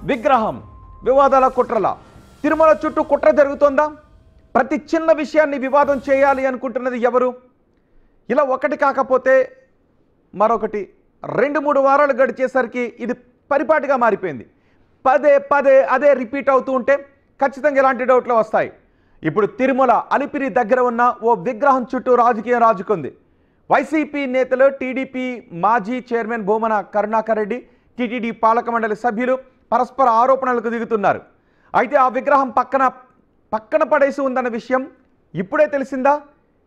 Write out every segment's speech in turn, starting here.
విగ్రహం వివాదాల కుట్రల తిరుమల చుట్టూ కుట్ర జరుగుతోందా? ప్రతి చిన్న విషయాన్ని వివాదం చేయాలి అనుకుంటున్నది ఎవరు? ఇలా ఒకటి కాకపోతే మరొకటి 2-3 వారాలు గడిచేసరికి ఇది పరిపాటిగా మారిపోయింది. పదే పదే అదే రిపీట్ అవుతూ ఉంటే ఖచ్చితంగా ఇలాంటి డౌట్లు వస్తాయి. ఇప్పుడు తిరుమల అలిపిరి దగ్గర ఉన్న ఓ విగ్రహం చుట్టూ రాజకీయం రాజుకుంది. వైసీపీ నేతలు, టీడీపీ మాజీ చైర్మన్ భూమన కరుణాకర్ రెడ్డి, టీటీడీ పాలక మండలి సభ్యులు పరస్పర ఆరోపణలకు దిగుతున్నారు. అయితే ఆ విగ్రహం పక్కన పడేసి ఉందన్న విషయం ఇప్పుడే తెలిసిందా?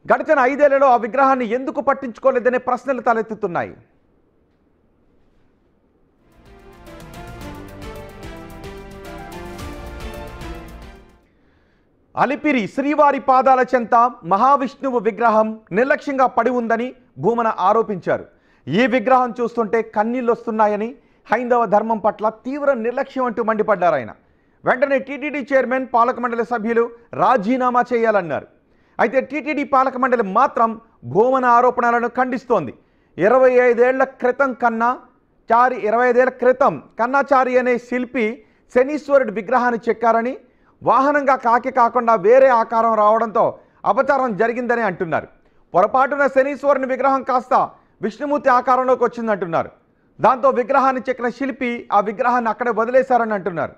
గడిచిన 5 ఏళ్లలో ఆ విగ్రహాన్ని ఎందుకు పట్టించుకోలేదనే ప్రశ్నలు తలెత్తుతున్నాయి. అలిపిరి శ్రీవారి పాదాల చెంత మహావిష్ణువు విగ్రహం నిర్లక్ష్యంగా పడి ఉందని భూమన ఆరోపించారు. ఈ విగ్రహం చూస్తుంటే కన్నీళ్ళు వస్తున్నాయని, హైందవ ధర్మం పట్ల తీవ్ర నిర్లక్ష్యం అంటూ మండిపడ్డారు ఆయన. వెంటనే టీటీడీ చైర్మన్, పాలక మండలి సభ్యులు రాజీనామా చేయాలన్నారు. అయితే టీటీడీ పాలక మండలి మాత్రం భూమన ఆరోపణలను ఖండిస్తోంది. 25 ఏళ్ల క్రితం కన్నాచారి అనే శిల్పి శనీశ్వరుడి విగ్రహాన్ని చెక్కారని, వాహనంగా కాకి కాకుండా వేరే ఆకారం రావడంతో అపచారం జరిగిందని అంటున్నారు. పొరపాటున శనీశ్వరుని విగ్రహం కాస్త విష్ణుమూర్తి ఆకారంలోకి వచ్చిందంటున్నారు. దాంతో విగ్రహాన్ని చెక్కిన శిల్పి ఆ విగ్రహాన్ని అక్కడే వదిలేశారని అంటున్నారు.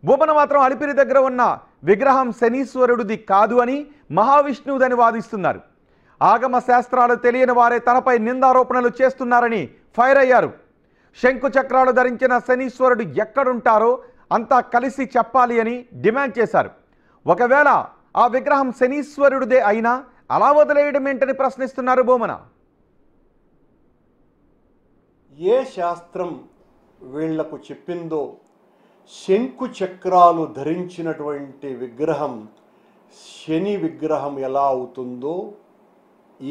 భూమన మాత్రం అలిపిరి దగ్గర ఉన్న విగ్రహం శనీశ్వరుడిది కాదు అని, మహావిష్ణువుదని వాదిస్తున్నారు. ఆగమ శాస్త్రాలు తెలియని వారే తనపై నిందారోపణలు చేస్తున్నారని ఫైర్ అయ్యారు. శంకు చక్రాలు ధరించిన శనీశ్వరుడు ఎక్కడుంటారో అంతా కలిసి చెప్పాలి అని డిమాండ్ చేశారు. ఒకవేళ ఆ విగ్రహం శనీశ్వరుడిదే అయినా అలా వదిలేయడం ఏంటని ప్రశ్నిస్తున్నారు భూమన. ఏ శాస్త్రం వీళ్లకు చెప్పిందో శంకు చక్రాలు ధరించినటువంటి విగ్రహం శని విగ్రహం ఎలా అవుతుందో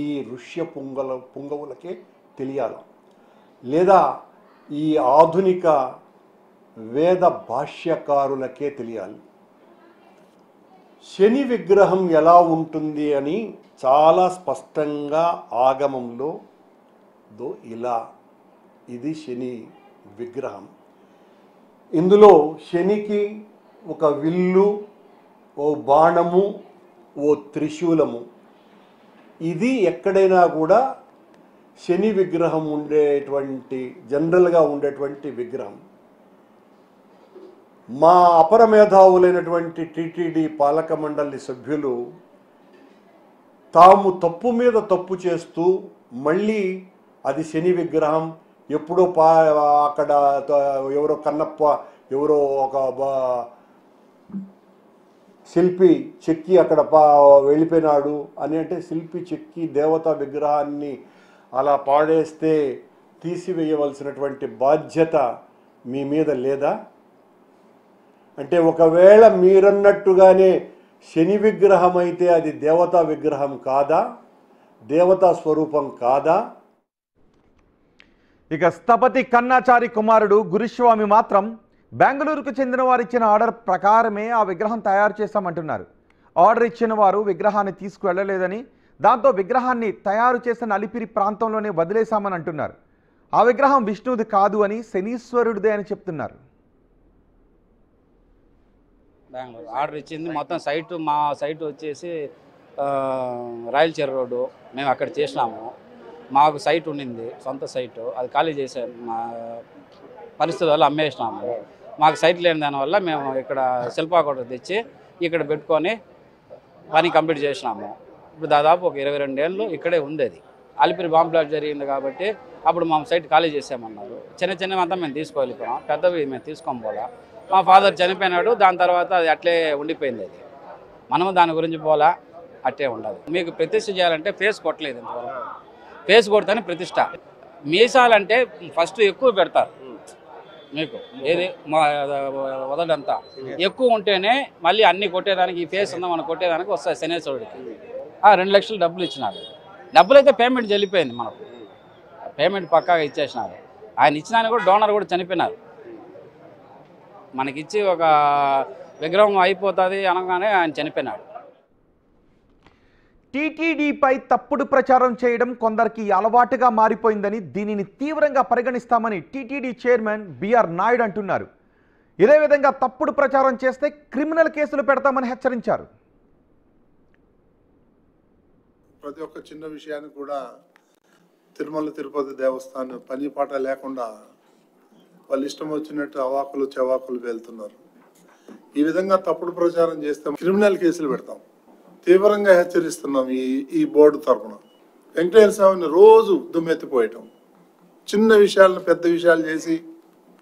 ఈ ఋష్య పుంగవులకే తెలియాలి, లేదా ఈ ఆధునిక వేద భాష్యకారులకే తెలియాలి. శని విగ్రహం ఎలా ఉంటుంది అని చాలా స్పష్టంగా ఆగమంలో ఇది శని విగ్రహం. ఇందులో శనికి ఒక విల్లు, ఓ బాణము, ఓ త్రిశూలము. ఇది ఎక్కడైనా కూడా శని విగ్రహం జనరల్గా ఉండేటువంటి విగ్రహం. మా అపర మేధావులైనటువంటి టీటీడీ పాలక మండలి సభ్యులు తాము తప్పు మీద తప్పు చేస్తూ మళ్ళీ అది శని విగ్రహం, ఎప్పుడో అక్కడ ఎవరో కన్నప్ప ఎవరో ఒక శిల్పి చెక్కి అక్కడ వెళ్ళిపోయినాడు అని అంటే, శిల్పి చెక్కి దేవతా విగ్రహాన్ని అలా పాడేస్తే తీసివేయవలసినటువంటి బాధ్యత మీ మీద లేదా? అంటే ఒకవేళ మీరన్నట్టుగానే శని విగ్రహం అయితే అది దేవతా విగ్రహం కాదా? దేవతా స్వరూపం కాదా? ఇక స్థపతి కన్నాచారి కుమారుడు గురుస్వామి మాత్రం బెంగళూరుకు చెందిన వారు ఇచ్చిన ఆర్డర్ ప్రకారమే ఆ విగ్రహం తయారు చేస్తామంటున్నారు. ఆర్డర్ ఇచ్చిన వారు విగ్రహాన్ని తీసుకువెళ్ళలేదని, దాంతో విగ్రహాన్ని తయారు చేసిన అలిపిరి ప్రాంతంలోనే వదిలేశామని అంటున్నారు. ఆ విగ్రహం విష్ణువుది కాదు అని, శనీశ్వరుడిదే అని చెప్తున్నారు. బెంగళూరు ఆర్డర్ ఇచ్చింది మొత్తం మా సైట్ వచ్చేసి రాయలచీర రోడ్డు. మేము అక్కడ చేసినాము. మాకు సైట్ ఉండింది, సొంత సైటు, అది ఖాళీ చేసాము. మా పరిస్థితి వల్ల అమ్మేసినాము. మాకు సైట్ లేని దానివల్ల మేము ఇక్కడ శిల్పాకోట తెచ్చి ఇక్కడ పెట్టుకొని పని కంప్లీట్ చేసినాము. ఇప్పుడు దాదాపు ఒక 22 ఏళ్ళు ఇక్కడే ఉంది. అది అలిపిరి బాంబ్ బ్లాస్ట్ జరిగింది కాబట్టి అప్పుడు మా సైట్ ఖాళీ చేసామన్నారు. చిన్నవంతా మేము తీసుకెళ్ళిపోయాం, పెద్దవి మేము తీసుకోం పోలా. మా ఫాదర్ చనిపోయినాడు, దాని తర్వాత అది అట్లే ఉండిపోయింది. అది మనము దాని గురించి పోలా, అట్లే ఉండదు. మీకు ప్రతిష్ఠ చేయాలంటే ఫేస్ కొట్టలేదు ఇంతవరకు. ఫేస్ కొడితేనే ప్రతిష్ట. మీసాలంటే ఫస్ట్ ఎక్కువ పెడతారు. మీకు ఏది వదలంతా ఎక్కువ ఉంటేనే మళ్ళీ అన్ని కొట్టేదానికి, ఈ ఫేస్ ఉందా మనం కొట్టేదానికి వస్తాయి. శనేశ్వరుడికి 2 లక్షలు డబ్బులు ఇచ్చినారు. డబ్బులు అయితే పేమెంట్ చెల్లిపోయింది, మనకు పేమెంట్ పక్కాగా ఇచ్చేసినారు. ఆయన ఇచ్చినా కూడా డోనర్ కూడా చనిపోయినారు. మనకిచ్చి ఒక విగ్రహం అయిపోతుంది అనగానే ఆయన చనిపోయినాడు. టీటీడీపై తప్పుడు ప్రచారం చేయడం కొందరికి అలవాటుగా మారిపోయిందని, దీనిని తీవ్రంగా పరిగణిస్తామని టీటీడీ చైర్మన్ బిఆర్ నాయుడు అంటున్నారు. ఇదే విధంగా తప్పుడు ప్రచారం చేస్తే క్రిమినల్ కేసులు పెడతామని హెచ్చరించారు. ప్రతి ఒక్క చిన్న విషయాన్ని కూడా తిరుమల తిరుపతి దేవస్థానం పని పాట లేకుండా వాళ్ళు ఇష్టం వచ్చినట్టు అవాకులు చెవాకులు వెళ్తున్నారు. ఈ విధంగా తప్పుడు ప్రచారం చేస్తే క్రిమినల్ కేసులు పెడతాం. తీవ్రంగా హెచ్చరిస్తున్నాం. ఈ బోర్డు తరఫున వెంకటేశ్వర స్వామిని రోజు దుమ్మెత్తిపోయటం, చిన్న విషయాలను పెద్ద విషయాలు చేసి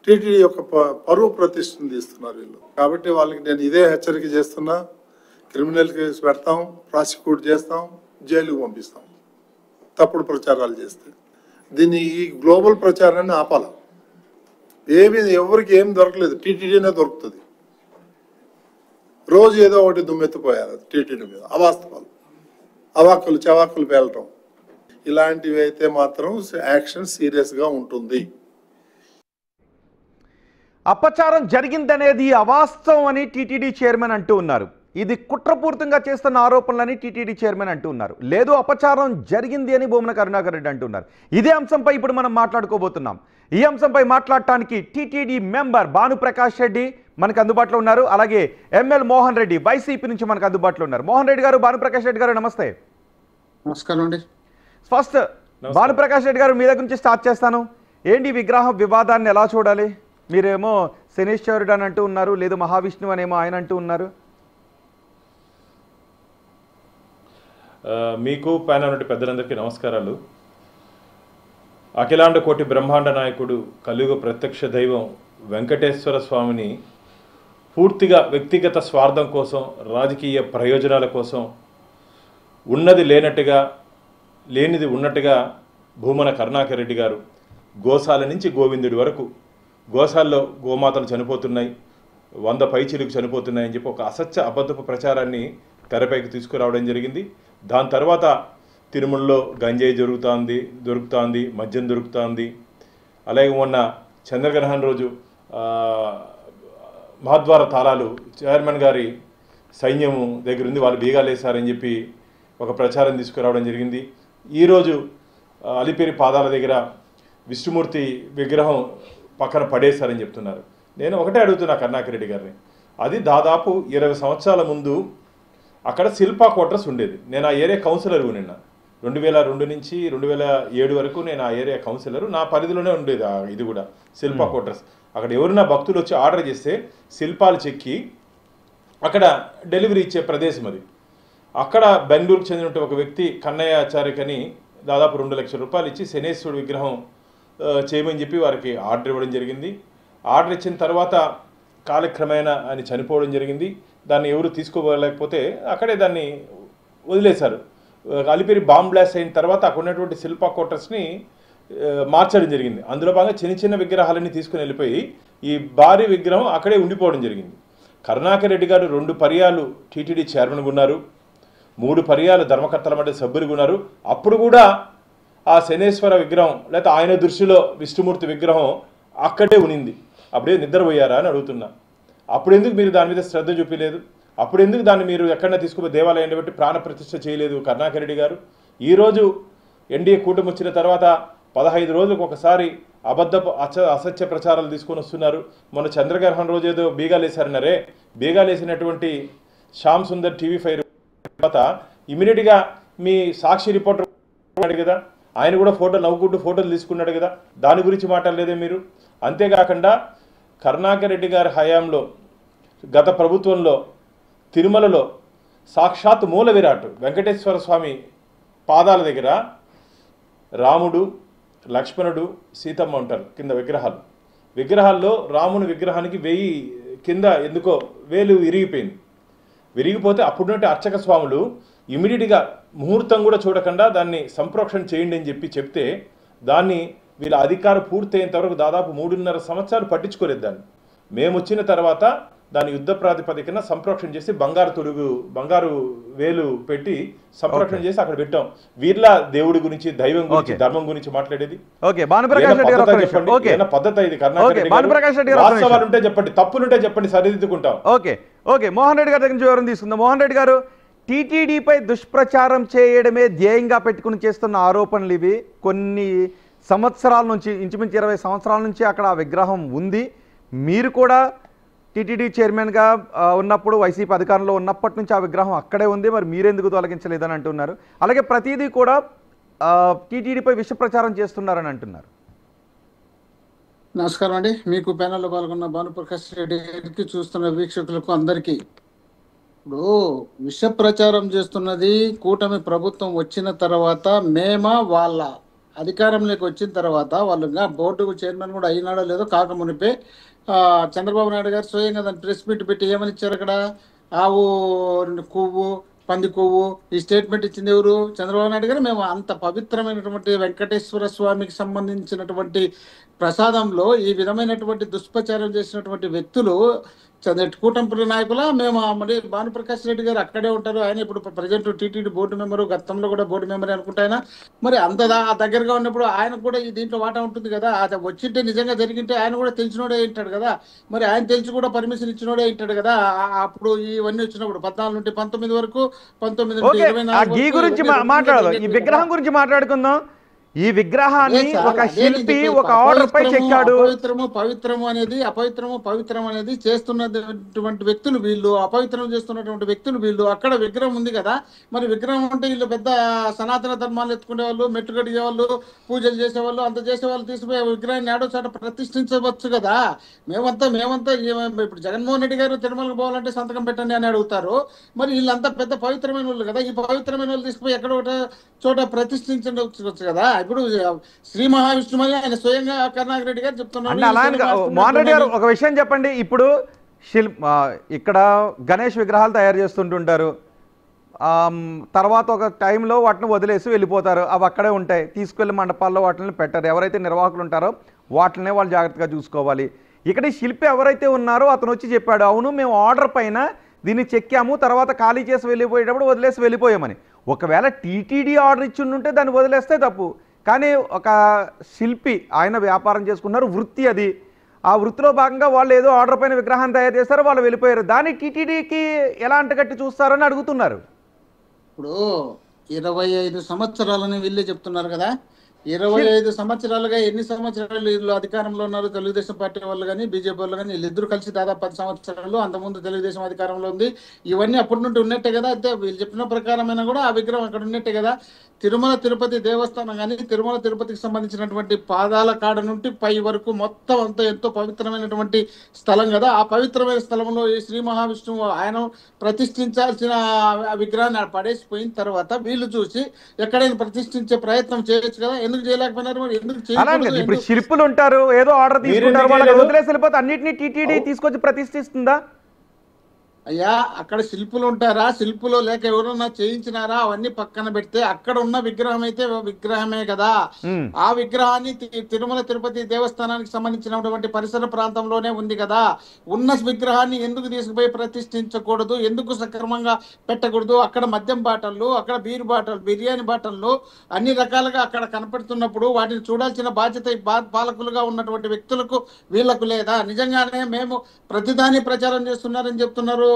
టీటీడీ యొక్క పరువు ప్రతిష్టను తీస్తున్నారు వీళ్ళు. కాబట్టి వాళ్ళకి నేను ఇదే హెచ్చరిక చేస్తున్నా. క్రిమినల్ కేసు పెడతాం, ప్రాసిక్యూట్ చేస్తాం, జైలుకు పంపిస్తాం తప్పుడు ప్రచారాలు చేస్తే. దీన్ని ఈ గ్లోబల్ ప్రచారాన్ని ఆపాల. ఎవరికి ఏం దొరకలేదు, టీటీడీనే దొరుకుతుంది. రోజు ఏదో ఒకటి దుమ్మెత్తిపోయారు టీటీడీ మీద, అవాస్తవాలు, అవాకులు చవాకులు పేలటం. ఇలాంటివి అయితే మాత్రం యాక్షన్ సీరియస్గా ఉంటుంది. అపచారం జరిగిందనేది అవాస్తవం అని టీటీడీ చైర్మన్ అంటూ ఉన్నారు. ఇది కుట్రపూరితంగా చేస్తున్న ఆరోపణలని టీటీడీ చైర్మన్ అంటూ ఉన్నారు. లేదు, అపచారం జరిగింది అని భూమన కరుణాకర్ రెడ్డి అంటున్నారు. ఇదే అంశంపై ఇప్పుడు మనం మాట్లాడుకోబోతున్నాం. ఈ అంశంపై మాట్లాడటానికి టీటీడీ మెంబర్ భానుప్రకాష్ రెడ్డి మనకు అందుబాటులో ఉన్నారు. అలాగే ఎంఎల్ మోహన్ రెడ్డి వైసీపీ నుంచి మనకు అందుబాటులో ఉన్నారు. మోహన్ రెడ్డి గారు, భానుప్రకాష్ రెడ్డి గారు, నమస్తే. నమస్కారం అండి. ఫస్ట్ భానుప్రకాష్ రెడ్డి గారు, మీ దగ్గర నుంచి స్టార్ట్ చేస్తాను. ఏంటి విగ్రహం వివాదాన్ని ఎలా చూడాలి? మీరేమో శనీశ్వరుడు అని అంటూ ఉన్నారు, లేదు మహావిష్ణువు అనేమో ఆయన అంటూ ఉన్నారు. మీకు పైన ఉన్నటువంటి పెద్దలందరికీ నమస్కారాలు. అఖిలాండ కోటి బ్రహ్మాండ నాయకుడు కలియుగ ప్రత్యక్ష దైవం వెంకటేశ్వర స్వామిని పూర్తిగా వ్యక్తిగత స్వార్థం కోసం, రాజకీయ ప్రయోజనాల కోసం ఉన్నది లేనట్టుగా, లేనిది ఉన్నట్టుగా భూమన కరుణాకర్ రెడ్డి గారు గోశాల నుంచి గోవిందుడి వరకు, గోశాల్లో గోమాతలు చనిపోతున్నాయి, 100 పైచిలుకు చనిపోతున్నాయని చెప్పి ఒక అసత్య అబద్ధపు ప్రచారాన్ని తెరపైకి తీసుకురావడం జరిగింది. దాని తర్వాత తిరుమలలో గంజాయి దొరుకుతుంది, మద్యం దొరుకుతుంది. అలాగే మొన్న చంద్రగ్రహణం రోజు మహద్వార తాళాలు చైర్మన్ గారి సైన్యము దగ్గర ఉంది, వాళ్ళు బీగాలు వేశారని చెప్పి ఒక ప్రచారం తీసుకురావడం జరిగింది. ఈరోజు అలిపిరి పాదాల దగ్గర విష్ణుమూర్తి విగ్రహం పక్కన పడేశారని చెప్తున్నారు. నేను ఒకటే అడుగుతున్నా కరుణాకర్ రెడ్డి గారిని, అది దాదాపు 20 సంవత్సరాల ముందు అక్కడ శిల్పా క్వార్టర్స్ ఉండేది. నేను ఆ ఏరియా కౌన్సిలర్ నిన్న 2002 నుంచి 2007 వరకు నేను ఆ ఏరియా కౌన్సిలర్. నా పరిధిలోనే ఉండేది ఇది కూడా శిల్పా క్వార్టర్స్. అక్కడ ఎవరైనా భక్తులు వచ్చి ఆర్డర్ చేస్తే శిల్పాలు చెక్కి అక్కడ డెలివరీ ఇచ్చే ప్రదేశం అది. అక్కడ బెంగళూరుకు చెందిన ఒక వ్యక్తి కన్నయ్యాచార్యకని దాదాపు 2 లక్షల రూపాయలు ఇచ్చి శనేశ్వరుడు విగ్రహం చేయమని చెప్పి వారికి ఆర్డర్ ఇవ్వడం జరిగింది. ఆర్డర్ ఇచ్చిన తర్వాత కాలక్రమేణా ఆయన చనిపోవడం జరిగింది. దాన్ని ఎవరు తీసుకోలేకపోతే అక్కడే దాన్ని వదిలేశారు. అలిపిరి బాంబ్ బ్లాస్ట్ అయిన తర్వాత అక్కడ ఉన్నటువంటి శిల్పా క్వార్టర్స్ని మార్చడం జరిగింది. అందులో భాగంగా చిన్న చిన్న విగ్రహాలన్నీ తీసుకుని వెళ్ళిపోయి ఈ భారీ విగ్రహం అక్కడే ఉండిపోవడం జరిగింది. కరుణాకర్ రెడ్డి గారు 2 పర్యాలు టీటీడీ చైర్మన్గా ఉన్నారు, 3 పర్యాలు ధర్మకర్తల మధ్య సభ్యులుగా ఉన్నారు. అప్పుడు కూడా ఆ శనేశ్వర విగ్రహం లేకపోతే ఆయన దృష్టిలో విష్ణుమూర్తి విగ్రహం అక్కడే ఉనింది. అప్పుడే నిద్రపోయారా అని అడుగుతున్నా. అప్పుడు ఎందుకు మీరు దాని మీద శ్రద్ధ చూపించలేదు? అప్పుడు ఎందుకు దాన్ని మీరు ఎక్కడన్నా తీసుకుపోయి దేవాలయం బట్టి ప్రాణ ప్రతిష్ఠ చేయలేదు కరుణాకర్ రెడ్డి గారు? ఈరోజు ఎన్డీఏ కూటమి వచ్చిన తర్వాత 15 రోజులకు ఒకసారి అసత్య ప్రచారాలు తీసుకొని వస్తున్నారు. మొన్న చంద్రగ్రహణం రోజు ఏదో బీగాలు వేశారన్నారే, బీగాలు వేసినటువంటి శ్యామ్ సుందర్ TV5 తర్వాత ఇమీడియట్గా మీ సాక్షి రిపోర్టర్ ఉన్నాడు కదా, ఆయన కూడా నవ్వుకుంటూ ఫోటోలు తీసుకున్నాడు కదా, దాని గురించి మాట్లాడలేదే మీరు? అంతేకాకుండా కరుణాకర్ రెడ్డి గారి హయాంలో గత ప్రభుత్వంలో తిరుమలలో సాక్షాత్ మూల విరాట్ వెంకటేశ్వర స్వామి పాదాల దగ్గర రాముడు, లక్ష్మణుడు, సీతమ్మ ఉంటారు కింద విగ్రహాల్లో రాముని విగ్రహానికి కింద ఎందుకో వేలు విరిగిపోతే అప్పుడున్నట్టు అర్చక స్వాములు ఇమీడియట్గా ముహూర్తం కూడా చూడకుండా దాన్ని సంప్రోక్షణ చేయండి అని చెప్తే దాన్ని వీళ్ళ అధికారం పూర్తయినంత వరకు దాదాపు 3.5 సంవత్సరాలు పట్టించుకోలేదు. దాన్ని మేము వచ్చిన తర్వాత దాని యుద్ధ ప్రాతిపదికన సంప్రోక్షణ చేసి బంగారు వేలు పెట్టి సంప్రోక్షణ చేసి అక్కడ పెట్టాం. వీళ్ళ దేవుడి గురించి, దైవం గురించి, ధర్మం గురించి మాట్లాడేది పద్ధతి ఇది? కర్ణాటక ఉంటే చెప్పండి, తప్పులుంటే చెప్పండి, సరిదిద్దుకుంటాం. ఓకే మోహన్ రెడ్డి గారి దగ్గర నుంచి వివరం తీసుకుందాం. మోహన్ రెడ్డి గారు, టీటీడీపై దుష్ప్రచారం చేయడమే ధ్యేయంగా పెట్టుకుని చేస్తున్న ఆరోపణలు ఇవి. కొన్ని సంవత్సరాల నుంచి, ఇంచుమించు 20 సంవత్సరాల నుంచి అక్కడ ఆ విగ్రహం ఉంది. మీరు కూడా టీటీడీ చైర్మన్గా ఉన్నప్పుడు వైసీపీ అధికారంలో ఉన్నప్పటి నుంచి ఆ విగ్రహం అక్కడే ఉంది, మరి మీరెందుకు తొలగించలేదని అంటున్నారు. అలాగే ప్రతిదీ కూడా టీటీడీపై విష ప్రచారం చేస్తున్నారని అంటున్నారు. నమస్కారం అండి. మీకు ప్యానెల్లో పాల్గొన్న భానుప్రకాష్ రెడ్డి గారికి, చూస్తున్న వీక్షకులకు అందరికీ. ఇప్పుడు విష ప్రచారం చేస్తున్నది కూటమి ప్రభుత్వం వచ్చిన తర్వాత, వాళ్ళ అధికారంలోకి వచ్చిన తర్వాత, వాళ్ళు బోర్డు చైర్మన్ కూడా అయినాడో లేదో కాక మునిపే చంద్రబాబు నాయుడు గారు స్వయంగా దాన్ని ప్రెస్ మీట్ పెట్టి ఏమని ఇచ్చారు? అక్కడ ఆవు కొవ్వు, పంది కొవ్వు ఈ స్టేట్మెంట్ ఇచ్చింది ఎవరు? చంద్రబాబు నాయుడు గారు. మేము అంత పవిత్రమైనటువంటి వెంకటేశ్వర స్వామికి సంబంధించినటువంటి ప్రసాదంలో ఈ విధమైనటువంటి దుష్ప్రచారం చేసినటువంటి వ్యక్తులు కూటమి నాయకుల మేము మరి భానుప్రకాష్ రెడ్డి గారు అక్కడే ఉంటారు. ఆయన ఇప్పుడు ప్రజెంట్ టీటీడీ బోర్డు మెంబరు, గతంలో కూడా బోర్డు మెంబర్ అనుకుంటా ఆయన. మరి అంత దగ్గరగా ఉన్నప్పుడు ఆయన కూడా ఈ దీంట్లో వాటా ఉంటుంది కదా. అది వచ్చింటే నిజంగా జరిగింటే ఆయన కూడా తెలిసినోడే ఉంటాడు కదా. మరి ఆయన తెలిసి కూడా పర్మిషన్ ఇచ్చినోడే ఉంటాడు కదా. అప్పుడు ఇవన్నీ వచ్చినప్పుడు 14 నుండి 19 వరకు, 19 నుండి 24 గురించి మాట్లాడదాం, ఈ విగ్రహం గురించి మాట్లాడుకుందాం. ఈ విగ్రహాన్ని ఒక శిల్పి ఒక ఆర్డర్ పై చెక్కాడు. అపవిత్రం అనేది చేస్తున్నటువంటి వ్యక్తులు వీళ్ళు, అపవిత్రం చేస్తున్నటువంటి వ్యక్తులు వీళ్ళు. అక్కడ విగ్రహం ఉంది కదా, మరి విగ్రహం అంటే వీళ్ళు పెద్ద సనాతన ధర్మాలు ఎత్తుకునే వాళ్ళు, మెట్టు కడిగే వాళ్ళు, పూజలు చేసేవాళ్ళు, అంత చేసేవాళ్ళు తీసుకుపోయి విగ్రహాన్ని ఆడో చాట ప్రతిష్ఠించవచ్చు కదా. మేమంతా ఇప్పుడు జగన్మోహన్ రెడ్డి గారు తిరుమలకు పోవాలంటే సంతకం పెట్టండి అని అడుగుతారు. మరి వీళ్ళంతా పెద్ద పవిత్రమైన వాళ్ళు కదా. ఈ పవిత్రమైన వాళ్ళు తీసుకుపోయి ఎక్కడ ఒక చోట ప్రతిష్ఠించవచ్చు కదా. ఇప్పుడు శ్రీ మహావిష్ణుమయ్య ఆయన స్వయంగా కరుణాకర్ రెడ్డి గారు చెప్తున్నారు. మోహన్ రెడ్డి గారు ఒక విషయం చెప్పండి. ఇప్పుడు ఇక్కడ గణేష్ విగ్రహాలు తయారు చేస్తుంటుంటారు, తర్వాత ఒక టైంలో వాటిని వదిలేసి వెళ్ళిపోతారు. అవి అక్కడే ఉంటాయి, తీసుకెళ్లి మండపాల్లో వాటిని పెట్టారు. ఎవరైతే నిర్వాహకులు ఉంటారో వాటినే వాళ్ళు జాగ్రత్తగా చూసుకోవాలి. ఇక్కడ ఈ శిల్పి ఎవరైతే ఉన్నారో అతను వచ్చి చెప్పాడు, అవును మేము ఆర్డర్ పైన దీన్ని చెక్కాము, తర్వాత ఖాళీ చేసి వెళ్ళిపోయేటప్పుడు వదిలేసి వెళ్ళిపోయామని. ఒకవేళ టీటీడీ ఆర్డర్ ఇచ్చి ఉంటే దాన్ని వదిలేస్తే తప్పు, కానీ ఒక శిల్పి ఆయన వ్యాపారం చేసుకున్నారు, వృత్తి అది. ఆ వృత్తిలో భాగంగా వాళ్ళు ఏదో ఆర్డర్ పైన విగ్రహాన్ని తయారు చేస్తారు, వాళ్ళు వెళ్ళిపోయారు. దాన్ని టీటీడీకి ఎలా అంటగట్టి చూస్తారని అడుగుతున్నారు. ఇప్పుడు 25 సంవత్సరాలని వీళ్ళే చెప్తున్నారు కదా. 25 సంవత్సరాలుగా ఎన్ని సంవత్సరాలు వీళ్ళు అధికారంలో ఉన్నారు? తెలుగుదేశం పార్టీ వాళ్ళు కానీ బీజేపీ వాళ్ళు కానీ వీళ్ళిద్దరు కలిసి దాదాపు 10 సంవత్సరాలు. అంతకుముందు తెలుగుదేశం అధికారంలో ఉంది. ఇవన్నీ అప్పటి నుండి ఉన్నట్టే కదా. అయితే వీళ్ళు చెప్పిన ప్రకారమైనా కూడా ఆ విగ్రహం అక్కడ ఉన్నట్టే కదా. తిరుమల తిరుపతి దేవస్థానం కానీ తిరుమల తిరుపతికి సంబంధించినటువంటి పాదాల కాడ నుండి పై వరకు మొత్తం అంతా ఎంతో పవిత్రమైనటువంటి స్థలం కదా. ఆ పవిత్రమైన స్థలంలో ఈ శ్రీ మహావిష్ణువు ఆయన ప్రతిష్ఠించాల్సిన విగ్రహాన్ని పడేసిపోయిన తర్వాత వీళ్ళు చూసి ఎక్కడైనా ప్రతిష్ఠించే ప్రయత్నం చేయొచ్చు కదా. ఎందుకు చేయలేకపోయినారు? మరి ఎందుకు చేయలేదు? ఇప్పుడు శిల్పులు ఉంటారు, ఏదో ఆర్డర్ తీసుకుంటారు, వాళ్ళకి వదిలేసి వెళ్ళిపోతే అన్నింటినీ టీటీడీ తీసుకొచ్చి ప్రతిష్ఠిస్తుందా? అయ్యా అక్కడ శిల్పులు ఉంటారా? శిల్పులు లేక ఎవరన్నా చేయించినారా? అవన్నీ పక్కన పెడితే అక్కడ ఉన్న విగ్రహం అయితే విగ్రహమే కదా. ఆ విగ్రహాన్ని తిరుమల తిరుపతి దేవస్థానానికి సంబంధించినటువంటి పరిసర ప్రాంతంలోనే ఉంది కదా. ఉన్న విగ్రహాన్ని ఎందుకు తీసుకుపోయి ప్రతిష్ఠించకూడదు? ఎందుకు సక్రమంగా పెట్టకూడదు? అక్కడ మద్యం బాటళ్ళు, అక్కడ బీరు బాటలు, బిర్యానీ బాటళ్ళు అన్ని రకాలుగా అక్కడ కనపడుతున్నప్పుడు వాటిని చూడాల్సిన బాధ్యత పాలకులుగా ఉన్నటువంటి వ్యక్తులకు వీళ్లకు లేదా? నిజంగానే మేము ప్రతిదాని ప్రచారం చేస్తున్నారని చెప్తున్నారు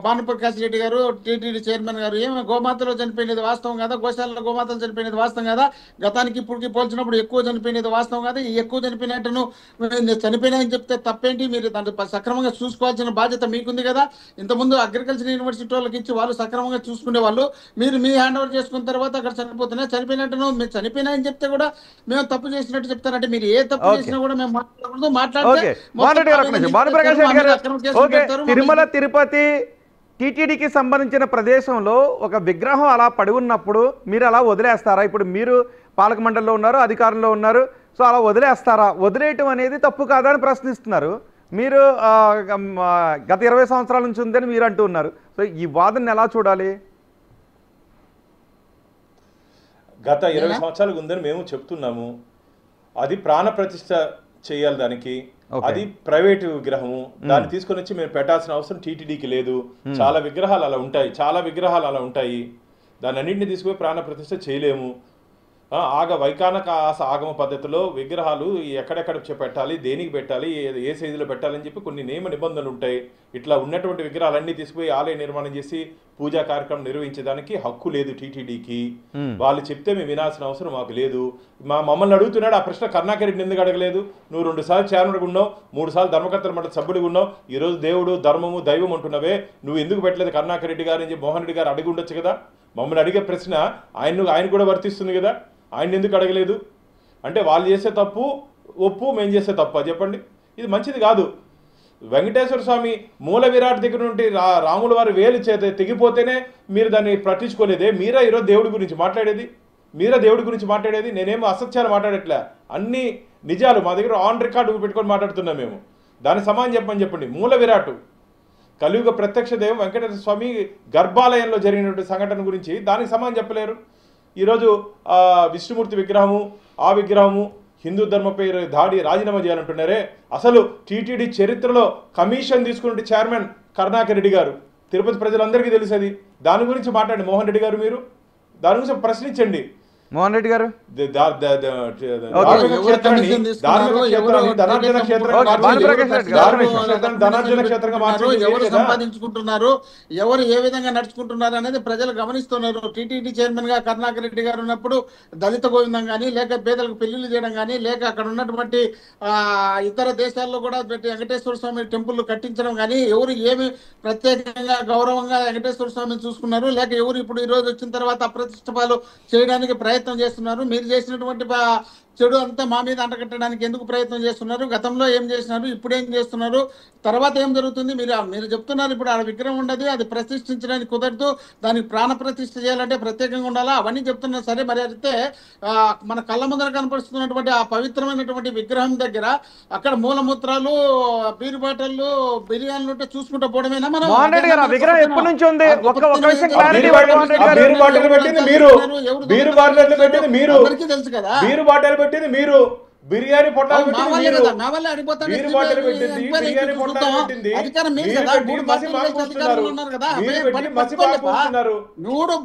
భానుప్రకాష్ రెడ్డి గారు, టీటీడీ చైర్మన్ గారు. ఏమి గోమాతలో చనిపోయినది వాస్తవం కదా, గోశాలలో గోమాతలు చనిపోయినది వాస్తవం కదా, గతానికి ఇప్పటికి పోల్చినప్పుడు ఎక్కువ చనిపోయినది వాస్తవం కదా. ఈ ఎక్కువ చనిపోయినట్టును చనిపోయినాయని చెప్తే తప్పేంటి? మీరు దాన్ని సక్రమంగా చూసుకోవాల్సిన బాధ్యత మీకుంది కదా. ఇంతకుముందు అగ్రికల్చర్ యూనివర్సిటీ వాళ్ళకి ఇచ్చి వాళ్ళు సక్రమంగా చూసుకునే వాళ్ళు, మీరు మీ హ్యాండ్ ఓవర్ చేసుకున్న తర్వాత అక్కడ చనిపోతున్నాయి. చనిపోయినట్టును మీరు చనిపోయినాయని చెప్తే కూడా మేము తప్పు చేసినట్టు చెప్తారంటే మీరు ఏ తప్పు చేసినా కూడా మేము మాట్లాడకూడదు. మాట్లాడితే తిరుమల తిరుపతి టీటీడీకి సంబంధించిన ప్రదేశంలో ఒక విగ్రహం అలా పడి ఉన్నప్పుడు మీరు అలా వదిలేస్తారా? ఇప్పుడు మీరు పాలక మండలిలో ఉన్నారు, అధికారంలో ఉన్నారు, సో అలా వదిలేస్తారా? వదిలేయటం అనేది తప్పు కాదా అని ప్రశ్నిస్తున్నారు. మీరు గత 20 సంవత్సరాల నుంచి ఉందని మీరు అంటూ ఉన్నారు. సో ఈ వాదనని ఎలా చూడాలి? గత 20 సంవత్సరాలకు ఉందని మేము చెప్తున్నాము. అది ప్రాణ ప్రతిష్ఠ చేయాలి దానికి. అది ప్రైవేట్ విగ్రహము, దాన్ని తీసుకొని వచ్చి మేము పెట్టాల్సిన అవసరం టీటీడీకి లేదు. చాలా విగ్రహాలు అలా ఉంటాయి. దాన్ని అన్నింటినీ తీసుకుపోయి ప్రాణ ప్రతిష్ఠ చేయలేము. వైకానక ఆగమ పద్ధతిలో విగ్రహాలు ఎక్కడెక్కడ పెట్టాలి, దేనికి పెట్టాలి, ఏ సైజులో పెట్టాలని చెప్పి కొన్ని నియమ నిబంధనలు ఉంటాయి. ఇట్లా ఉన్నటువంటి విగ్రహాలన్నీ తీసుకుపోయి ఆలయ నిర్మాణం చేసి పూజా కార్యక్రమం నిర్వహించడానికి హక్కు లేదు టీటీడీకి. వాళ్ళు చెప్తే మేము వినాల్సిన అవసరం మాకు లేదు. మమ్మల్ని అడుగుతున్నాడు ఆ ప్రశ్న, కరుణాకర్ రెడ్డిని ఎందుకు అడగలేదు? నువ్వు 2 సార్లు చైర్మన్గా ఉన్నావు, 3 సార్లు ధర్మకర్తల మండలి సభ్యుడిగా ఉన్నావు, ఈరోజు దేవుడు ధర్మము దైవం అంటున్నవే, నువ్వు ఎందుకు పెట్టలేదు కరుణాకర్ రెడ్డి గారు అని చెప్పి మోహన్ రెడ్డి గారు అడిగి ఉండొచ్చు కదా. మమ్మల్ని అడిగే ప్రశ్న ఆయన కూడా వర్తిస్తుంది కదా, ఆయన ఎందుకు అడగలేదు? అంటే వాళ్ళు చేసే తప్పు ఒప్పు, మేము చేసే తప్పు చెప్పండి, ఇది మంచిది కాదు. వెంకటేశ్వర స్వామి మూల విరాట్ దగ్గర నుండి రాముల వారి వేలు తెగిపోతేనే మీరు దాన్ని పట్టించుకోలేదే. మీరా ఈరోజు దేవుడి గురించి మాట్లాడేది? నేనేమో అసత్యాలు మాట్లాడట్లే, అన్ని నిజాలు మా దగ్గర ఆన్ రికార్డు పెట్టుకొని మాట్లాడుతున్నాం మేము. దాని సమానం చెప్పండి. మూల విరాటు కలియుగ ప్రత్యక్ష దేవం వెంకటేశ్వర స్వామి గర్భాలయంలో జరిగినటువంటి సంఘటన గురించి దానికి సమానం చెప్పలేరు. ఈరోజు విష్ణుమూర్తి విగ్రహము, ఆ విగ్రహము హిందూ ధర్మపై దాడి రాజీనామా చేయాలంటున్నారే. అసలు టీటీడీ చరిత్రలో కమిషన్ తీసుకున్న చైర్మన్ కరుణాకర్ రెడ్డి గారు, తిరుపతి ప్రజలందరికీ తెలుసు అది. దాని గురించి మాట్లాడండి మోహన్ రెడ్డి గారు, మీరు దాని గురించి ప్రశ్నించండి. మోహన్ రెడ్డి గారు ఎవరు సంపాదించుకుంటున్నారు, ఎవరు ఏ విధంగా నడుచుకుంటున్నారు అనేది ప్రజలు గమనిస్తున్నారు. టీటీడీ చైర్మన్ గా కరుణాకర్ రెడ్డి గారు ఉన్నప్పుడు దళిత గోవిందం కానీ, లేక పేదలకు పెళ్లిళ్ళు చేయడం కానీ, లేక అక్కడ ఉన్నటువంటి ఇతర దేశాల్లో కూడా వెంకటేశ్వర స్వామి టెంపుల్ కట్టించడం కానీ, ఎవరు ఏమి ప్రత్యేకంగా గౌరవంగా వెంకటేశ్వర స్వామిని చూసుకున్నారు, లేక ఎవరు ఇప్పుడు ఈ రోజు వచ్చిన తర్వాత అప్రతిష్టపాలు చేయడానికి ప్రయత్నం చేస్తున్నారు. మీరు చేసినటువంటి చెడు అంతా మా మీద అంటగట్టడానికి ఎందుకు ప్రయత్నం చేస్తున్నారు? గతంలో ఏం చేసినారు, ఇప్పుడు ఏం చేస్తున్నారు, తర్వాత ఏం జరుగుతుంది? మీరు చెప్తున్నారు ఇప్పుడు ఆ విగ్రహం ఉండదు, అది ప్రతిష్ఠించడానికి కుదరదు, దానికి ప్రాణ ప్రతిష్ఠ చేయాలంటే ప్రత్యేకంగా ఉండాలా, అవన్నీ చెప్తున్నారు. సరే, మరి అయితే మన కళ్ళ ముందర కనపరుస్తున్నటువంటి ఆ పవిత్రమైనటువంటి విగ్రహం దగ్గర అక్కడ మూలమూత్రాలు, బీరు బాటలు, బిర్యానీలు ఉంటే చూసుకుంటూ పోవడమేనా? మనం విగ్రహం ఎప్పటి నుంచి ఉంది? అందరికీ తెలుసు కదా. మీరు బిర్యానీ పొట్టాలు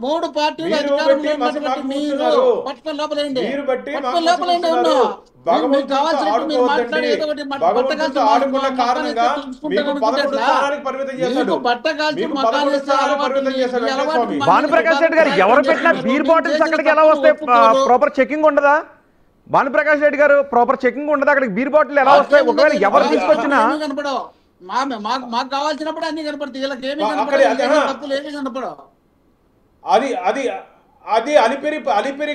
మూడు పార్టీలు భానుప్రకాష్ రెడ్డి గారు ఎవరు పెట్టినా బీర్ బాటిల్స్ అక్కడికి ఎలా వస్తాయి? ప్రాపర్ చెకింగ్ ఉండదా? భానుప్రకాష్ రెడ్డి గారు ప్రాపర్ చెకింగ్ ఉండదు, అక్కడికి బీర్ బాటిల్ ఎలా వస్తాయి? ఒకవేళ ఎవరు తీసుకొచ్చినా మాకు కావాల్సినప్పుడు అన్ని కనపడతాయి, వీళ్ళకి ఏమి కనపడవు. అది అలిపిరి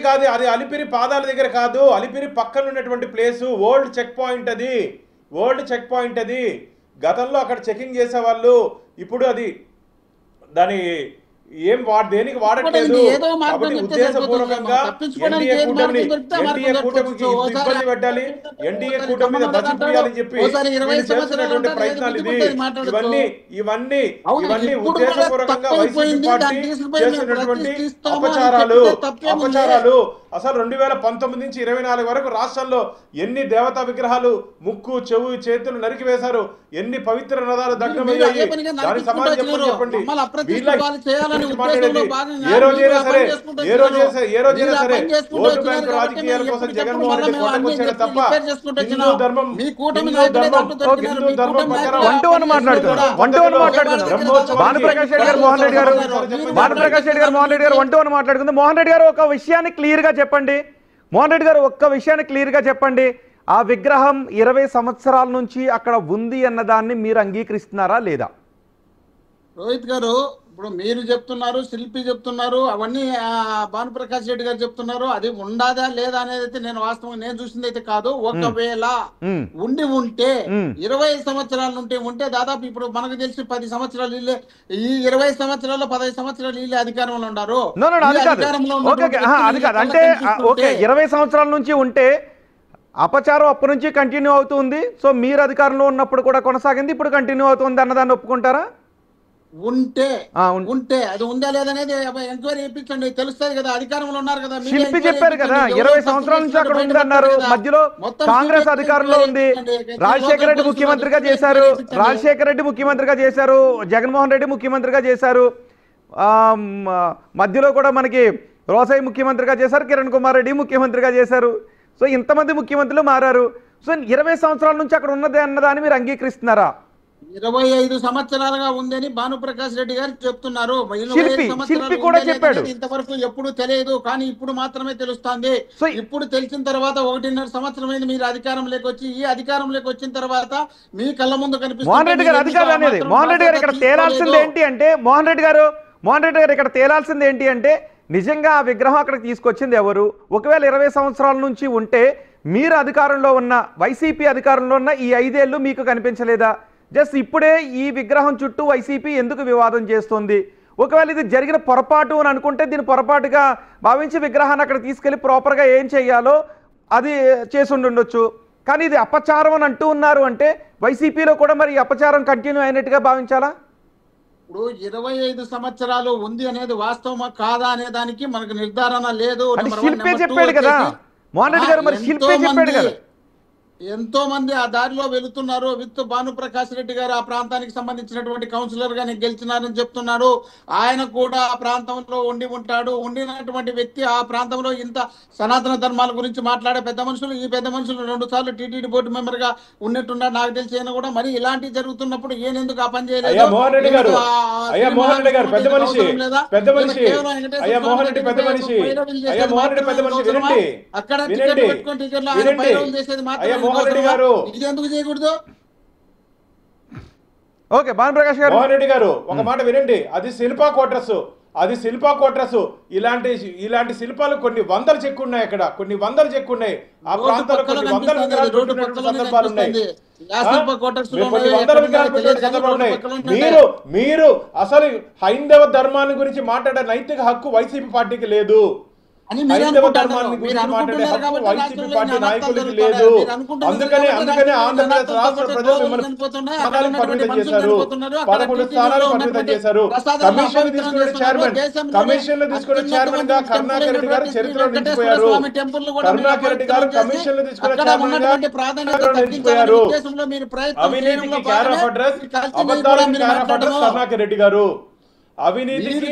కాదు, అది అలిపిరి పాదాల దగ్గర కాదు, అలిపిరి పక్కన ఉన్నటువంటి ప్లేసు ఓల్డ్ చెక్ పాయింట్ అది. గతంలో అక్కడ చెకింగ్ చేసేవాళ్ళు, ఇప్పుడు అది దాని ఏం దేనికి వాడట్లేదు. కాబట్టి ఉద్దేశపూర్వకంగా ఎన్డీఏ కూటమికి ఇబ్బంది పెట్టాలి, ఎన్డీఏ కూటమి మీద బతికియాలని చెప్పి చేస్తున్నటువంటి ప్రయత్నాలు ఇది. ఇవన్నీ ఉద్దేశపూర్వకంగా వైసీపీ పార్టీ చేస్తున్నటువంటి అపచారాలు. అసలు 2019 నుంచి 24 వరకు రాష్ట్రంలో ఎన్ని దేవతా విగ్రహాలు ముక్కు, చెవు, చేతులు నరికి వేశారు, ఎన్ని పవిత్ర రథాలు దగ్ధమయ్యాయి, దాని సమాజం చెప్పండి. ఏ రోజైనా సరే ఓటు బ్యాంకు రాజకీయాల కోసం జగన్మోహన్ రెడ్డి కొట్టకొచ్చాడు తప్ప హిందూ ధర్మం భానుప్రకాష్ రెడ్డి గారు మోహన్ రెడ్డి గారు ఒక విషయాన్ని క్లియర్ గా చెప్పండి. ఆ విగ్రహం 20 సంవత్సరాల నుంచి అక్కడ ఉంది అన్నదాన్ని మీరు అంగీకరిస్తున్నారా లేదా? రోహిత్ గారు, ఇప్పుడు మీరు చెప్తున్నారు, శిల్పి చెప్తున్నారు, అవన్నీ భానుప్రకాష్ రెడ్డి గారు చెప్తున్నారు. అది ఉండాదా లేదా అనేది అయితే నేను వాస్తవంగా నేను చూసింది అయితే కాదు. ఒకవేళ ఉండి ఉంటే 20 సంవత్సరాల నుండి ఉంటే దాదాపు ఇప్పుడు మనకు తెలిసి 10 సంవత్సరాలు వీళ్ళే, ఈ 20 సంవత్సరాల్లో 15 సంవత్సరాలు వీళ్ళే అధికారంలో ఉన్నారు. అంటే 20 సంవత్సరాల నుంచి ఉంటే అపచారం అప్పటి నుంచి కంటిన్యూ అవుతుంది. సో మీరు అధికారంలో ఉన్నప్పుడు కూడా కొనసాగింది, ఇప్పుడు కంటిన్యూ అవుతుంది అన్నదాన్ని ఒప్పుకుంటారా? ఉంటే అది ఉందా లేదనేది ఎంక్వైరీ చేయించండి, తెలుస్తుంది కదా. అధికారంలో ఉన్నారు కదా, శిల్పి చెప్పారు కదా 20 సంవత్సరాల నుంచి అక్కడ ఉంది అన్నారు. మధ్యలో కాంగ్రెస్ అధికారంలో ఉంది, రాజశేఖర రెడ్డి ముఖ్యమంత్రిగా చేశారు, జగన్మోహన్ రెడ్డి ముఖ్యమంత్రిగా చేశారు, మధ్యలో కూడా మనకి రోసయ్య ముఖ్యమంత్రిగా చేశారు, కిరణ్ కుమార్ రెడ్డి ముఖ్యమంత్రిగా చేశారు. సో ఇంతమంది ముఖ్యమంత్రులు మారారు. సో 20 సంవత్సరాల నుంచి అక్కడ ఉన్నదే అన్నదాన్ని మీరు అంగీకరిస్తున్నారా? 25 సంవత్సరాలుగా ఉందని భానుప్రకాష్ రెడ్డి గారు చెప్తున్నారు. 25 శిల్పి సంవత్సరాలు కూడా ఉందా చెప్పాడు. లేదనేది ఇంతవరకు ఎప్పుడు తెలియదు, కానీ ఇప్పుడు మాత్రమే తెలుస్తుంది. సో ఇప్పుడు తెలిసిన తర్వాత 1.5 సంవత్సరం అయింది మీరు అధికారంలోకి వచ్చి. ఈ అధికారంలోకి వచ్చిన తర్వాత మీ కళ్ళ ముందు కనిపిస్తుంది. మోహన్ రెడ్డి గారు అధికారం అనేది మోహన్ రెడ్డి గారు ఇక్కడ తేలాల్సింది ఏంటి అంటే మోహన్ రెడ్డి గారు ఇక్కడ తేలాల్సింది ఏంటి అంటే నిజంగా ఆ విగ్రహం అక్కడికి తీసుకొచ్చింది ఎవరు? ఒకవేళ 20 సంవత్సరాల నుంచి ఉంటే మీరు అధికారంలో ఉన్న వైసీపీ అధికారంలో ఉన్న ఈ 5 ఏళ్ళు మీకు కనిపించలేదా? జస్ట్ ఇప్పుడే ఈ విగ్రహం చుట్టూ వైసీపీ ఎందుకు వివాదం చేస్తుంది? ఒకవేళ ఇది జరిగిన పొరపాటు అని అనుకుంటే దీన్ని పొరపాటుగా భావించి విగ్రహాన్ని అక్కడ తీసుకెళ్లి ప్రాపర్గా ఏం చేయాలో అది చేసి ఉండొచ్చు. కానీ ఇది అపచారం అని అంటూ ఉన్నారు అంటే వైసీపీలో కూడా మరి ఈ అపచారం కంటిన్యూ అయినట్టుగా భావించాలా? ఇప్పుడు 25 సంవత్సరాలు ఉంది అనేది వాస్తవమా కాదా అనే దానికి మనకు నిర్ధారణ లేదు. అంటే శిల్పే చెప్పాడు కదా మోహన్ రెడ్డి గారు, మరి శిల్పే చెప్పాడు కదా. ఎంతో మంది ఆ దారిలో వెళుతున్నారు. విత్ భానుప్రకాష్ రెడ్డి గారు ఆ ప్రాంతానికి సంబంధించినటువంటి కౌన్సిలర్ గా గెలిచినారని చెప్తున్నాడు. ఆయన కూడా ఆ ప్రాంతంలో ఉండి ఉంటాడు. ఉండినటువంటి వ్యక్తి ఆ ప్రాంతంలో ఇంత సనాతన ధర్మాల గురించి మాట్లాడే పెద్ద మనుషులు, ఈ పెద్ద మనుషులు 2 సార్లు టీటీడీ బోర్డు మెంబర్ గా ఉన్నట్టున్నాడు నాకు తెలిసి. ఆయన కూడా మరి ఇలాంటివి జరుగుతున్నప్పుడు ఈయన ఎందుకు ఆ పని చేయలేదు? మోహన్ రెడ్డి గారు పెద్ద మనిషి వినండి. అక్కడ టికెట్ పెట్టుకొని టికెట్లు ఆయన బైరవం చేసేది మాత్రం ఇది ఎందుకు చేయకూడదు? ఓకే భానుప్రకాష్ గారు, మోహన్ రెడ్డి గారు ఒక మాట వినండి. అది శిల్పా క్వార్టర్స్. ఇలాంటి శిల్పాలు కొన్ని వందల చెక్కు ఉన్నాయి. అక్కడ కొన్ని వందల చెక్కు ఉన్నాయి. ఆ ప్రాంతాల్లో కొన్ని వందల విగ్రహాలు పెట్టినటువంటి సందర్భాలు ఉన్నాయి. కొన్ని వందల విగ్రహాలు పెట్టిన సందర్భాలు ఉన్నాయి. మీరు అసలు హైందవ ధర్మాన్ని గురించి మాట్లాడే నైతిక హక్కు వైసీపీ పార్టీకి లేదు. హైందవ ధర్మాన్ని గురించి మాట్లాడే హక్కు వైసీపీ పార్టీ నాయకులకి లేదు. అందుకనే ఆంధ్రప్రదేశ్ రాష్ట్ర ప్రజలు మిమ్మల్ని స్థానాలకు పరిమితం చేశారు. 11 స్థానాలకు పరిమితం చేశారు. కమిషన్లు తీసుకునే చైర్మన్ గా కరుణాకర్ రెడ్డి గారు చరిత్రలో నిలిచిపోయారు. కరుణాకర్ రెడ్డి గారు కమిషన్లు తీసుకునే చైర్మన్ గా నిలిచిపోయారు. అవినీతికి క్యార్ ఆఫ్ అడ్రస్, అబద్ధాలకు care of address Karunakar Reddy గారు. అవినీతికి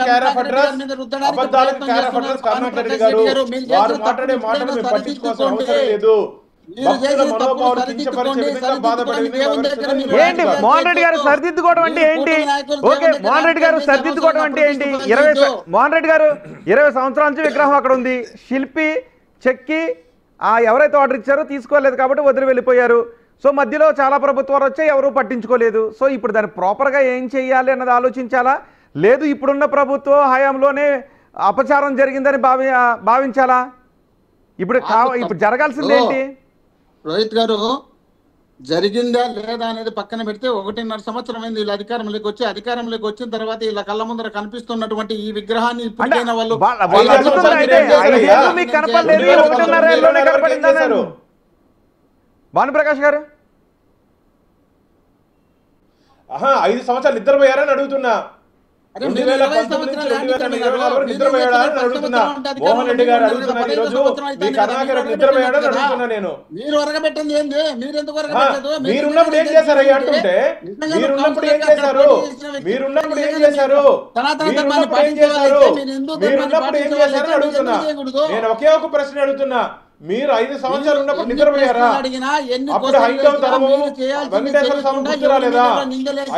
క్యార్ ఆఫ్ అడ్రస్, అబద్ధాలకు care of address Karunakar Reddy గారు. వారు మాట్లాడే మాటలు మేము పట్టించుకోవాల్సిన అవసరం లేదు. భక్తుల మనోభావాలు కించపరిచే విధంగా బాధపడే విధంగా ఏంటి మోహన్ రెడ్డి గారు సరిదిద్దుకోవడం అంటే ఏంటి? ఓకే మోహన్ రెడ్డి గారు సరిదిద్దుకోవడం అంటే ఏంటి? మోహన్ రెడ్డి గారు 20 సంవత్సరాల నుంచి విగ్రహం అక్కడ ఉంది. శిల్పి చెక్కి ఎవరైతే ఆర్డర్ ఇచ్చారో తీసుకోలేదు కాబట్టి వదిలి వెళ్ళిపోయారు. సో మధ్యలో చాలా ప్రభుత్వాలు వచ్చాయి, ఎవరూ పట్టించుకోలేదు. సో ఇప్పుడు దాన్ని ప్రాపర్గా ఏం చేయాలి అన్నది ఆలోచించాలా? లేదు ఇప్పుడున్న ప్రభుత్వ హయాంలోనే అపచారం జరిగిందని భావించాలా? ఇప్పుడు జరగాల్సింది ఏంటి? రోహిత్ గారు, జరిగిందా లేదా అనేది పక్కన పెడితే 1.5 సంవత్సరం అయింది వీళ్ళు అధికారంలోకి వచ్చిన తర్వాత వీళ్ళ కళ్ళ ముందర కనిపిస్తున్నటువంటి ఈ విగ్రహాన్ని ఇప్పటికైనా వాళ్ళు భానుప్రకాష్ గారు 5 సంవత్సరాలు నిద్రపోయారని అడుగుతున్నా. 2019 నుంచి 2024 వరకు నిద్రపోయాడా అని అడుగుతున్నా. మోహన్ రెడ్డి గారు అడుగుతున్నా ఈ రోజు మీ కరుణాకర్ రెడ్డి నిద్రపోయాడా అని అడుగుతున్నా నేను. మీరు ఒరగబెట్టింది ఏంది? మీరు ఎందుకు ఒరగబెట్టలేదు? మీరున్నప్పుడు ఏం చేశారు అయ్యా అంటుంటే మీరున్నప్పుడు ఏం చేశారు? అడుగుతున్నా. నేను ఒకే ఒక ప్రశ్న అడుగుతున్నా. మీరు 5 సంవత్సరాలు ఉన్నప్పుడు నిద్రపోయారా? అప్పుడు హైందవ ధర్మం వెంకటేశ్వర స్వామి గుర్తురాలేదా?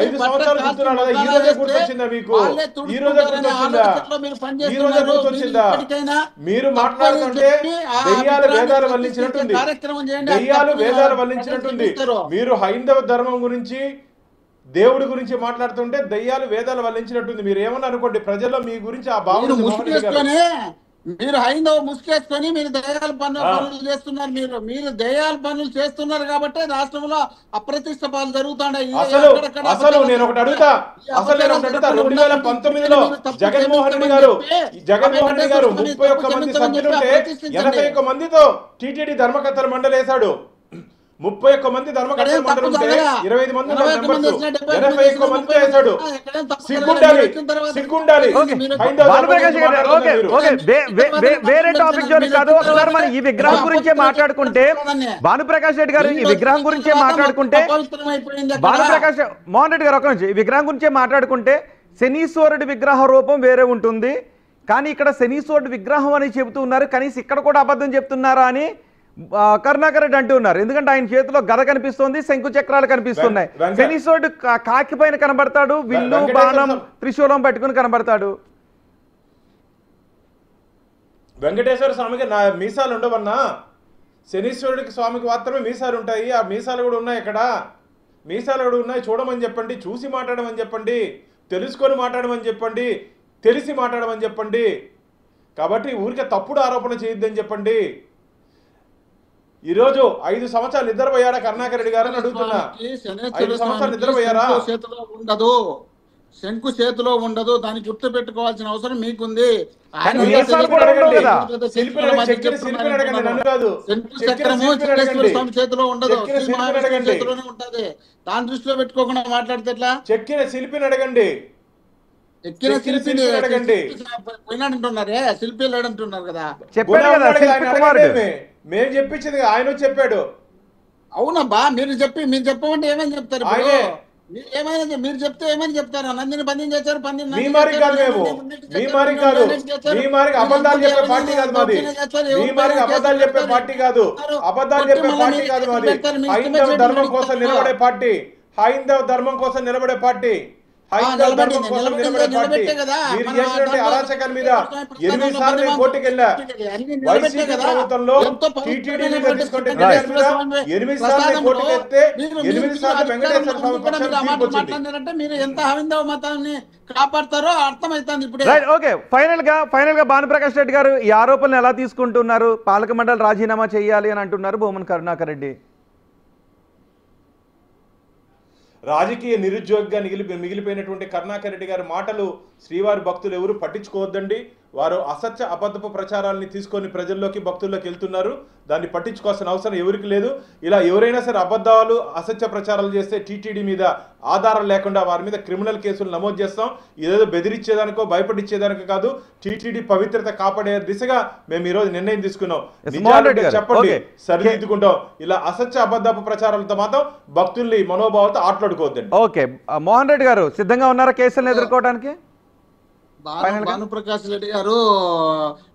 5 సంవత్సరాలు గుర్తురాలేదా? ఈ రోజే గుర్తొచ్చిందా మీకు? ఈ రోజే గుర్తొచ్చిందా? మీరు మాట్లాడుతుంటే దెయ్యాలు వేదాలు వల్లించినట్టుంది. మీరు హైందవ ధర్మం గురించి దేవుడి గురించి మాట్లాడుతుంటే దెయ్యాలు వేదాలు వల్లించినట్టుంది. మీరు ఏమన్నా అనుకోండి, ప్రజల్లో మీ గురించి ఆ భావన. మీరు హైందవ ముసుకేసుకొని మీరు దయాల పనులు చేస్తున్నారు. మీరు దయాల పనులు చేస్తున్నారు కాబట్టి రాష్ట్రంలో అప్రతిష్ట పాలు జరుగుతున్నాయి. అసలు నేను ఒకటి అడుగుతా. 2019లో జగన్మోహన్ రెడ్డి గారు 31 మంది సభ్యులుంటే 81 మందితో టీటీడీ ధర్మకర్తల మండలి వేశాడు. 31 మంది ధర్మకర్తల మండలి ఉంటే 25 మంది 81 మందితో వేశాడు. సిగ్గుండాలి. వేరే టాపిక్ జోలికి కాదు. ఒకసారి మనం ఈ విగ్రహం గురించే మాట్లాడుకుంటే భానుప్రకాష్ రెడ్డి గారు ఈ విగ్రహం గురించే మాట్లాడుకుంటే మోహన్ రెడ్డి గారు ఒక నుంచి ఈ విగ్రహం గురించే మాట్లాడుకుంటే శనీశ్వరుడి విగ్రహ రూపం వేరే ఉంటుంది. కానీ ఇక్కడ శనీశ్వరుడి విగ్రహం అని చెబుతూ ఉన్నారు. కనీసం ఇక్కడ కూడా అబద్ధం చెప్తున్నారా అని కరుణాకర్ రెడ్డి అంటూ ఉన్నారు. ఎందుకంటే ఆయన చేతిలో గద కనిపిస్తోంది, శంకు చక్రాలు కనిపిస్తున్నాయి. శనీశ్వరుడు కాకి పైన కనబడతాడు, విల్లు బాణం త్రిశూలం పట్టుకుని కనబడతాడు. వెంకటేశ్వర స్వామికి నా మీసాలు ఉండవన్నా, శనీశ్వరుడికి స్వామికి మాత్రమే మీసాలు ఉంటాయి. ఆ మీసాలు కూడా ఉన్నాయి, ఇక్కడ మీసాలు కూడా ఉన్నాయి. చూడమని చెప్పండి, చూసి మాట్లాడమని చెప్పండి, తెలుసుకొని మాట్లాడమని చెప్పండి, తెలిసి మాట్లాడమని చెప్పండి. కాబట్టి ఊరికే తప్పుడు ఆరోపణ చేయొద్దని చెప్పండి. ఈరోజు 5 సంవత్సరాలు నిద్రపోయారా కరుణాకర్ రెడ్డి గారు అని అడుగుతున్నా. 5 సంవత్సరాలు నిద్రపోయారా? ఉండదు, శంకు చేతిలో ఉండదు, దాన్ని గుర్తు పెట్టుకోవాల్సిన అవసరం మీకుంది. చేతిలో ఉండదు, చేతిలోనే ఉంటది. దాని దృష్టిలో పెట్టుకోకుండా మాట్లాడితే ఎట్లా? చెక్కిన శిల్పిని అడగండి, ఎక్కిన శిల్పిని అడగండి. పోయినాడంటున్నారే, శిల్పి లేడంటున్నారు కదా. మేము చెప్పించింది ఆయన చెప్పాడు. అవునబ్బా, మీరు చెప్పమంటే ఏమని చెప్తారు? మీరు చెప్తే ఏమని చెప్తారు? నందిని పందెం చేశారు, పందెం అబద్ధాలు చెప్పే పార్టీ కాదు మాది. అబద్ధాలు చెప్పే పార్టీ కాదు, అబద్ధాలు చెప్పే పార్టీ కాదు మాది. హైందవ ధర్మం కోసం నిలబడే పార్టీ, హైందవ ధర్మం కోసం నిలబడే పార్టీ, హైందవ ధర్మం కోసం నిలబడే పార్టీ. మీరు చేసినటువంటి అరాచకాల మీద 8 సార్లు నేను కోర్టుకు వెళ్ళా. వైసీపీ ప్రభుత్వంలో టీటీడీ మీద తీసుకుంటే 8 సార్లు కోర్టుకు వెళ్తే 8 సార్లు వెంకటేశ్వర స్వామి మాట్లాడారంటే మీరు ఎంత హైందవ మతాన్ని కాపాడతారో అర్థమవుతుంది ఇప్పుడు. ఓకే, ఫైనల్ గా భానుప్రకాష్ రెడ్డి గారు ఈ ఆరోపణలు ఎలా తీసుకుంటున్నారు? పాలక మండలి రాజీనామా చేయాలి అని అంటున్నారు భూమన్ కరుణాకర్ రెడ్డి. రాజకీయ నిరుద్యోగిగా మిగిలిపోయినటువంటి కరుణాకర్ రెడ్డి గారి మాటలు శ్రీవారి భక్తులు ఎవరు పట్టించుకోవద్దండి. వారు అసత్య అబద్ధపు ప్రచారాలని తీసుకొని ప్రజల్లోకి భక్తుల్లోకి వెళ్తున్నారు. దాన్ని పట్టించుకోవాల్సిన అవసరం ఎవరికి లేదు. ఇలా ఎవరైనా సరే అబద్ధాలు అసత్య ప్రచారాలు చేస్తే టీటీడీ మీద ఆధారం లేకుండా వారి మీద క్రిమినల్ కేసులు నమోదు చేస్తాం. ఇదేదో బెదిరించేదానికో భయపడిచ్చేదానికో కాదు, టీటీడీ పవిత్రత కాపాడే దిశగా మేము ఈరోజు నిర్ణయం తీసుకున్నాం. చెప్పండి, సరిదిద్దుకుంటాం. ఇలా అసత్య అబద్ధపు ప్రచారాలతో మాత్రం భక్తుల్ని మనోభావాలతో ఆటలాడుకోవద్దండి. ఓకే, మోహన్ రెడ్డి గారు సిద్ధంగా ఉన్నారా కేసులను ఎదుర్కోవడానికి? భానుప్రకాష్ రెడ్డి గారు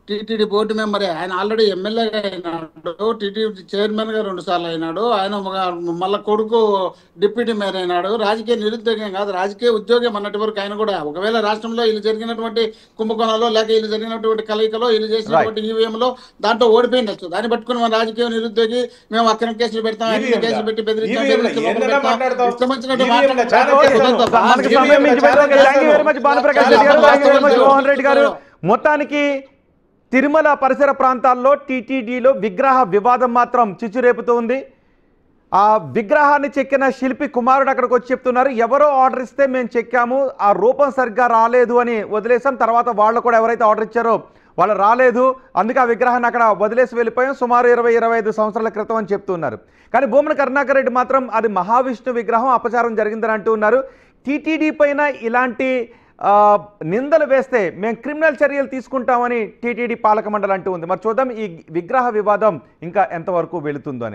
టీటీడీ బోర్డు మెంబరే, ఆయన ఆల్రెడీ ఎమ్మెల్యేగా అయినాడు, టీటీడీ చైర్మన్ గా 2 సార్లు అయినాడు. ఆయన మళ్ళా కొడుకు డిప్యూటీ మేయర్ అయినాడు. రాజకీయ నిరుద్యోగం కాదు, రాజకీయ ఉద్యోగం అన్నటి వరకు ఆయన కూడా. ఒకవేళ రాష్ట్రంలో వీళ్ళు జరిగినటువంటి కుంభకోణంలో లేక వీళ్ళు జరిగినటువంటి కలయికలో వీళ్ళు చేసినటువంటి ఈవీఎంలో దాంట్లో ఓడిపోయిండొచ్చు. దాన్ని పట్టుకుని మన రాజకీయ నిరుద్యోగి మేము అక్రమ కేసులు పెడతాం, కేసులు పెట్టి బెదిరిస్తాం. మోహన్ రెడ్డి గారు, మొత్తానికి తిరుమల పరిసర ప్రాంతాల్లో టీటీడీలో విగ్రహ వివాదం మాత్రం చిచ్చురేపుతూ ఉంది. ఆ విగ్రహాన్ని చెక్కిన శిల్పి కుమారుడు అక్కడికి వచ్చి చెప్తున్నారు, ఎవరో ఆర్డర్ ఇస్తే మేము చెక్కాము, ఆ రూపం సరిగ్గా రాలేదు అని వదిలేసాం. తర్వాత వాళ్ళు కూడా ఎవరైతే ఆర్డర్ ఇచ్చారో వాళ్ళు రాలేదు, అందుకే ఆ విగ్రహాన్ని అక్కడ వదిలేసి వెళ్ళిపోయాం, సుమారు 20-25 సంవత్సరాల క్రితం అని చెప్తున్నారు. కానీ భూమన కరుణాకర్ రెడ్డి మాత్రం అది మహావిష్ణు విగ్రహం, అపచారం జరిగిందని అంటూ ఉన్నారు. టీటీడీ పైన ఇలాంటి నిందలు వేస్తే మేము క్రిమినల్ చర్యలు తీసుకుంటామని టీటీడీ పాలక మండలి అంటూ ఉంది. మరి చూద్దాం ఈ విగ్రహ వివాదం ఇంకా ఎంతవరకు వెళుతుందో అని.